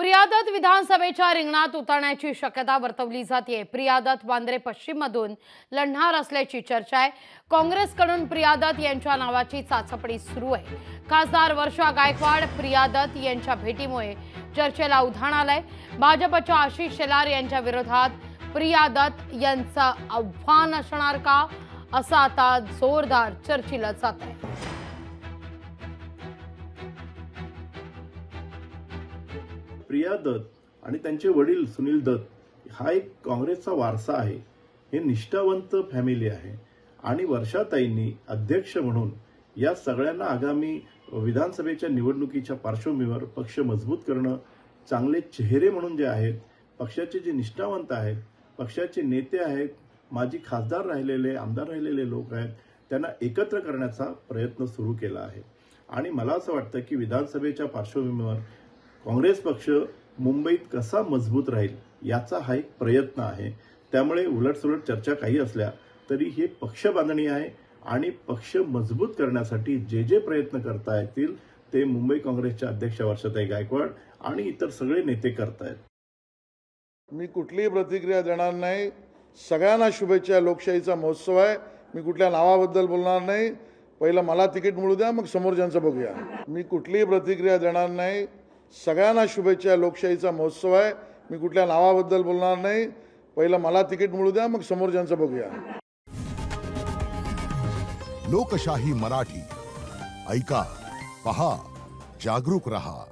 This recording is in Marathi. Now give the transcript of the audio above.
प्रिया दत्त विधानसभेच्या रिंगणात उतरण्याची शक्यता वर्तवली जाते। प्रिया दत्त वांद्रे पश्चिम मधून लढणार असल्याची चर्चा आहे। काँग्रेसकडून प्रिया दत्त यांच्या नावाची चाचपणी सुरू आहे। खासदार वर्षा गायकवाड प्रिया दत्त यांच्या भेटीमुळे चर्चेला उधाण आलंय। भाजपच्या आशिष शेलार यांच्या विरोधात प्रिया दत्त यांचं आव्हान असणार का, असं आता जोरदार चर्चेला जात आहे। प्रिया दत्त आणि त्यांचे वडील सुनील दत्त हा एक काँग्रेसचा वारसा आहे। हे निष्ठावंत फॅमिली आहे आणि वर्षाताईंनी अध्यक्ष म्हणून या सगळ्यांना आगामी विधानसभेच्या निवडणुकीच्या पार्श्वभूमीवर पक्ष मजबूत करणं, चांगले चेहरे म्हणून जे आहेत, पक्षाचे जे निष्ठावंत आहेत, पक्षाचे नेते आहेत, माजी खासदार राहिलेले, आमदार राहिलेले लोक आहेत, त्यांना एकत्र करण्याचा प्रयत्न सुरू केला आहे। आणि मला असं वाटतं की विधानसभेच्या पार्श्वभूमीवर काँग्रेस पक्ष मुंबईत कसा मजबूत राहील याचा हा एक प्रयत्न आहे। त्यामुळे उलटसुलट चर्चा काही असल्या तरी हे पक्ष बांधणी आहे आणि पक्ष मजबूत करण्यासाठी जे जे प्रयत्न करता येतील ते मुंबई काँग्रेसच्या अध्यक्ष वर्षाताई गायकवाड आणि इतर सगळे नेते करतायत। मी कुठलीही प्रतिक्रिया देणार नाही। सगळ्यांना शुभेच्छा। लोकशाहीचा महोत्सव आहे। मी कुठल्या नावाबद्दल बोलणार नाही। पहिलं मला तिकीट मिळू द्या, मग समोरच्यांचं बघूया। मी कुठलीही प्रतिक्रिया देणार नाही। सगळ्यांना शुभेच्छा। लोकशाहीचा महोत्सव आहे। मी कुठल्या नावाबद्दल बोलणार नाही। पहिलं मला तिकीट मिळू द्या, मग समोरच्यांचं बघूया। लोकशाही मराठी ऐका, पहा, जागरूक रहा।